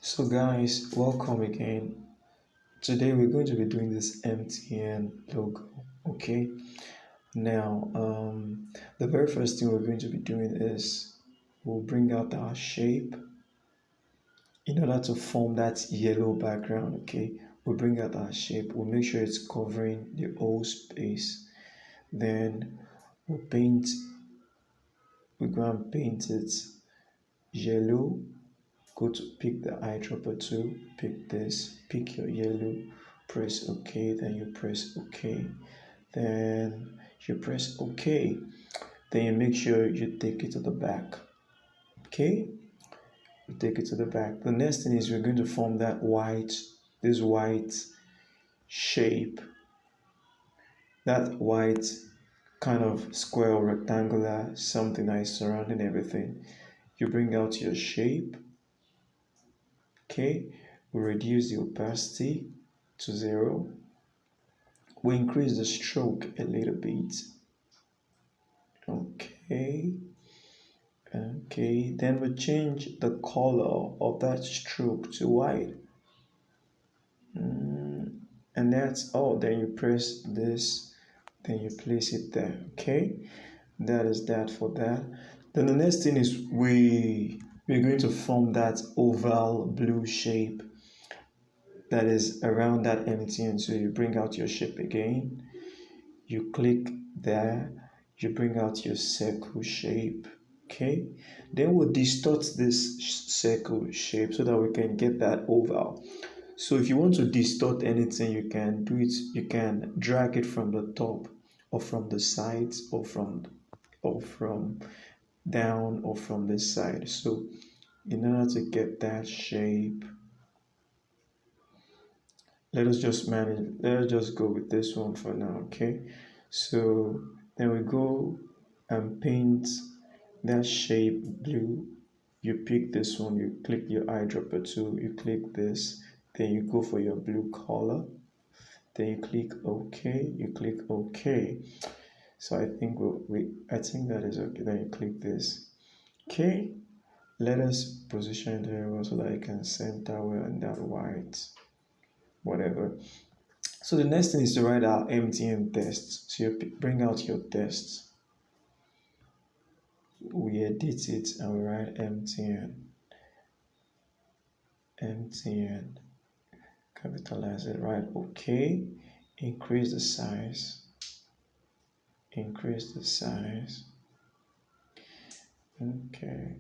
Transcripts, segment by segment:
So guys, welcome again. Today we're going to be doing this MTN logo. Okay. Now, the very first thing we're going to be doing is we'll bring out our shape in order to form that yellow background. Okay. We'll bring out our shape. We'll make sure it's covering the whole space. Then we'll paint. We go and paint it yellow. Go to pick the eyedropper tool, pick this, pick your yellow, press OK, then you press OK, then you press OK, then you make sure you take it to the back. Okay, you take it to the back. The next thing is we're going to form that this white shape, that white kind of square or rectangular something that is surrounding everything. You bring out your shape. Okay, we reduce the opacity to 0. We increase the stroke a little bit. Okay, then we change the color of that stroke to white. And that's all. Then you press this, then you place it there. Okay, that is that for that. Then the next thing is we're going to form that oval blue shape that is around that MTN. So you bring out your shape again, you click there, you bring out your circle shape. Okay, then we'll distort this circle shape so that we can get that oval. So if you want to distort anything, you can do it. You can drag it from the top or from the sides or from down or from this side. So in order to get that shape, let us just go with this one for now. Okay, so then we go and paint that shape blue. You pick this one, you click your eyedropper tool, you click this, then you go for your blue color, then you click OK, you click OK. So I think I think that is okay. Then you click this. Okay, let us position it very well so that it can center well in that white whatever. So the next thing is to write our MTN test. So you bring out your test. We edit it and we write MTN, capitalize it, right? Okay, increase the size, okay.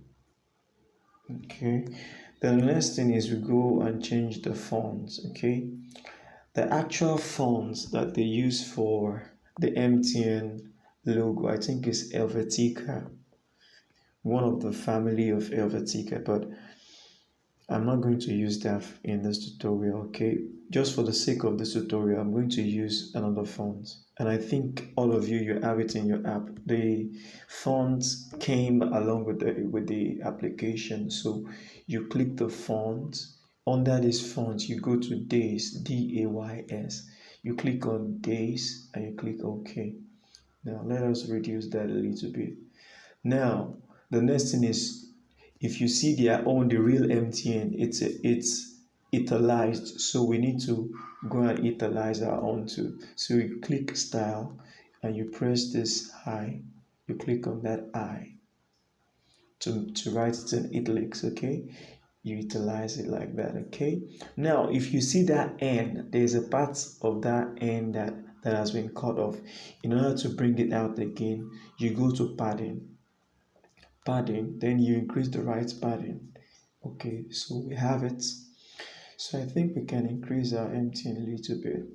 Then the next thing is we go and change the fonts. Okay, the actual fonts that they use for the MTN logo, I think is Helvetica, one of the family of Helvetica, but I'm not going to use that in this tutorial. Okay, just for the sake of this tutorial, I'm going to use another font, and I think all of you have it in your app. The font came along with the application, so you click the font. Under this font, you go to Days, DAYS. You click on Days and you click OK. Now let us reduce that a little bit. Now the next thing is, if you see their own, the real MTN, it's italicized, so we need to go and italize our own too. So you click style and you press this I, you click on that I to write it in italics. Okay, you utilize it like that. Okay, now if you see that N, there's a part of that N that has been cut off. In order to bring it out again, you go to padding, then you increase the right padding. Okay, so we have it. So I think we can increase our MTN a little bit.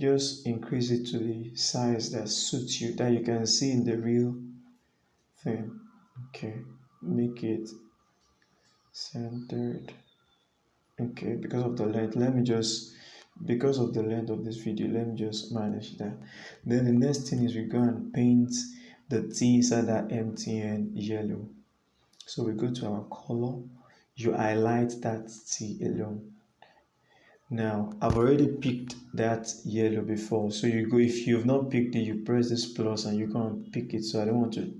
Just increase it to the size that suits you, that you can see in the real thing. Okay, make it centered. Okay, because of the length, because of the length of this video, let me just manage that. Then the next thing is we go and paint the T inside that MTN yellow. So we go to our color, you highlight that T alone. Now I've already picked that yellow before, so you go, if you've not picked it, you press this plus and you can pick it. So I don't want to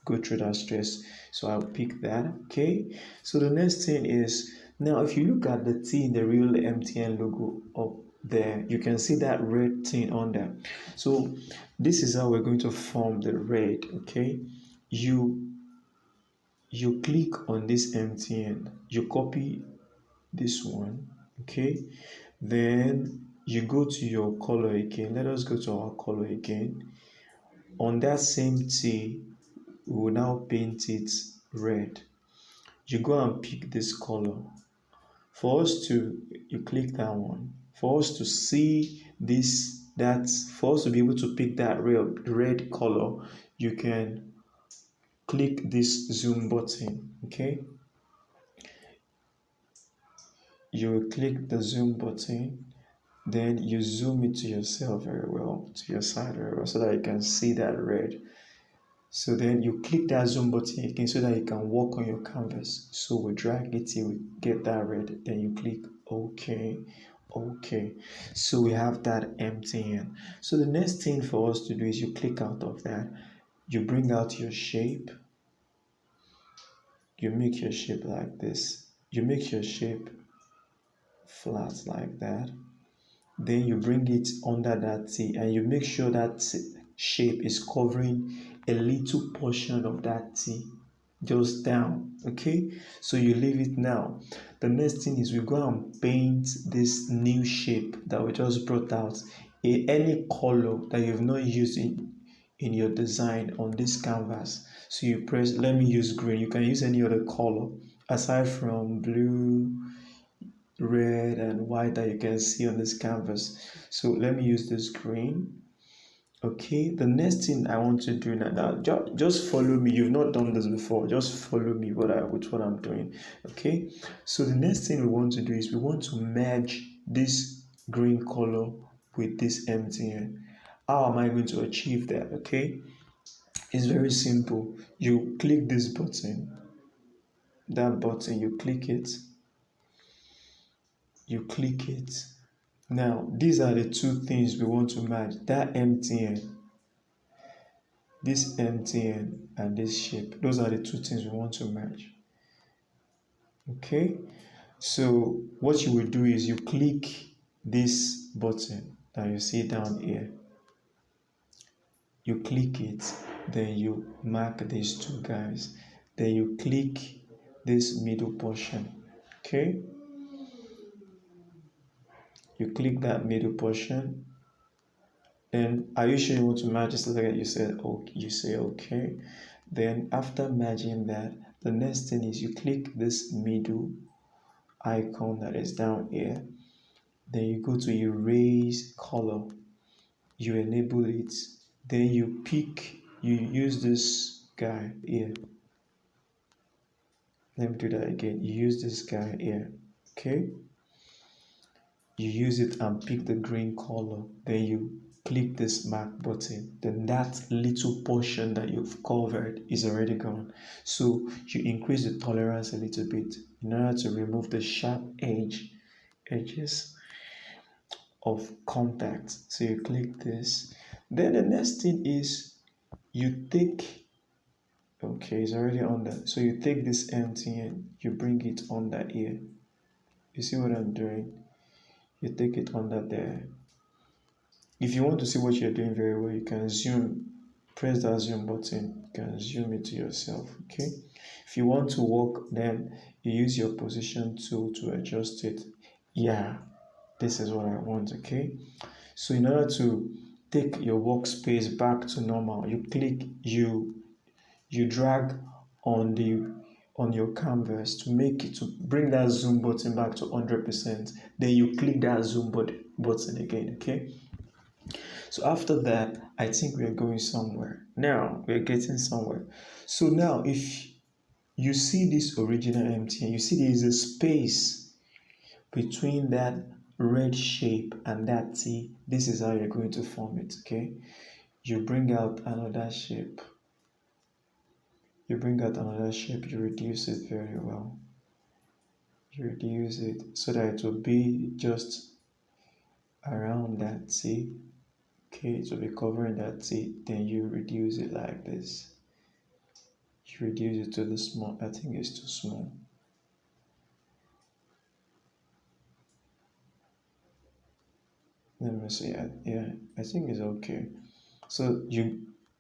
go through that stress, so I'll pick that. Okay, so the next thing is Now, if you look at the T in the real MTN logo up there, you can see that red thing on there. So this is how we're going to form the red. Okay, you you click on this MTN, you copy this one. Okay, then you go to your color again. Let us go to our color again. On that same T, we will now paint it red. You go and pick this color. For us to, you click that one. For us to see this, for us to be able to pick that red color, you can click this zoom button. Okay, you will click the zoom button, then you zoom it to yourself very well, to your side very well, so that you can see that red. So then you click that zoom button again so that you can work on your canvas. So we drag it till we get that red, then you click OK. Okay, so we have that MTN. So the next thing for us to do is you click out of that, you bring out your shape, you make your shape like this, you make your shape flat like that, then you bring it under that T and you make sure that shape is covering a little portion of that T just down. Okay, so you leave it. Now the next thing is we go and paint this new shape that we just brought out in any color that you've not used in your design on this canvas. So you press, let me use green. You can use any other color aside from blue, red and white that you can see on this canvas. So let me use this green. Okay, the next thing I want to do now, just follow me. You've not done this before, just follow me with what I'm doing. Okay, so the next thing we want to do is we want to merge this green color with this MTN. How am I going to achieve that? Okay, it's very simple. You click this button, that button, you click it, you click it. Now, these are the two things we want to merge, that MTN, this MTN and this shape. Those are the two things we want to merge. Okay, so what you will do is you click this button that you see down here. You click it, then you mark these two guys. Then you click this middle portion. Okay, you click that middle portion. Then are you sure you want to merge this like you said? Okay, you say okay. Then after merging that, the next thing is you click this middle icon that is down here. Then you go to erase color. You enable it. Then you use this guy here. Let me do that again. You use this guy here. Okay. You use it and pick the green color. Then you click this mark button. Then that little portion that you've covered is already gone. So you increase the tolerance a little bit in order to remove the sharp edges of contact. So you click this. Then the next thing is you take, okay, it's already on that. So you take this MTN, you bring it under here. You see what I'm doing? You take it under there. If you want to see what you're doing very well, you can zoom, press that zoom button, you can zoom it to yourself. Okay, if you want to work, then you use your position tool to adjust it. Yeah, this is what I want. Okay, so in order to take your workspace back to normal, you click, you drag on your canvas to make it, to bring that zoom button back to 100%. Then you click that zoom button again. Okay, so after that, I think we are going somewhere. Now we're getting somewhere. So now if you see this original MTN, you see there is a space between that red shape and that T. This is how you're going to form it. Okay, you bring out another shape. You bring out another shape, you reduce it very well. You reduce it so that it will be just around that T. Okay, it will be covering that T. Then you reduce it like this. You reduce it to the small, I think it's too small. Let me see. Yeah, I think it's okay. So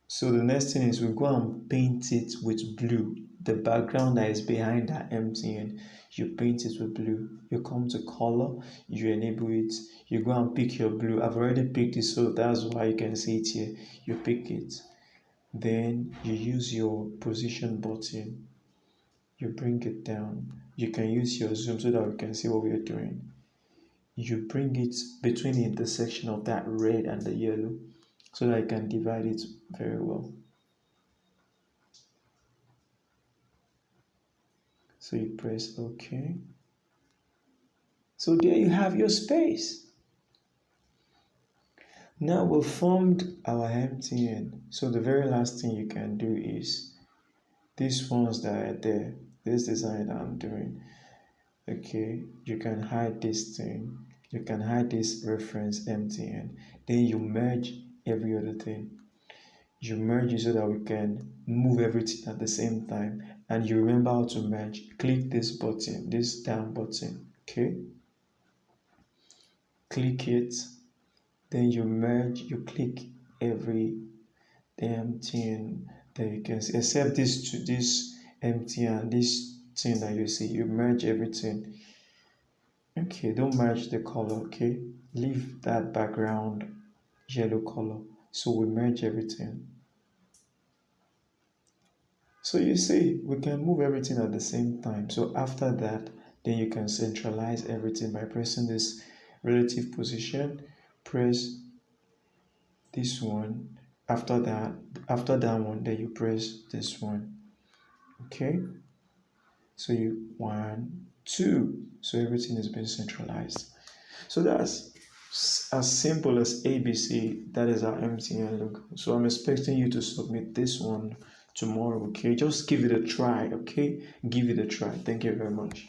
so the next thing is we go and paint it with blue. The background that is behind that MTN, you paint it with blue. You come to color, you enable it. You go and pick your blue. I've already picked it, so that's why you can see it here. You pick it. Then you use your position button. You bring it down. You can use your zoom so that we can see what we are doing. You bring it between the intersection of that red and the yellow so that I can divide it very well. So you press OK. So there you have your space. Now we've formed our MTN. So the very last thing you can do is these ones that are there, this design that I'm doing. Okay, you can hide this thing. You can hide this reference MTN. Then you merge every other thing. You merge it so that we can move everything at the same time. And you remember how to merge. Click this button, this down button. Okay, click it. Then you merge. You click every damn thing that you can see, except this MTN, this thing that you see. You merge everything. Okay, don't merge the color. Okay, leave that background yellow color. So we merge everything. So you see, we can move everything at the same time. So after that, then you can centralize everything by pressing this relative position. Press this one. After that one, then you press this one. Okay. So you 1, 2. So everything is being centralized. So that's as simple as ABC. That is our MTN logo. So I'm expecting you to submit this one tomorrow. Okay, just give it a try. Okay, give it a try. Thank you very much.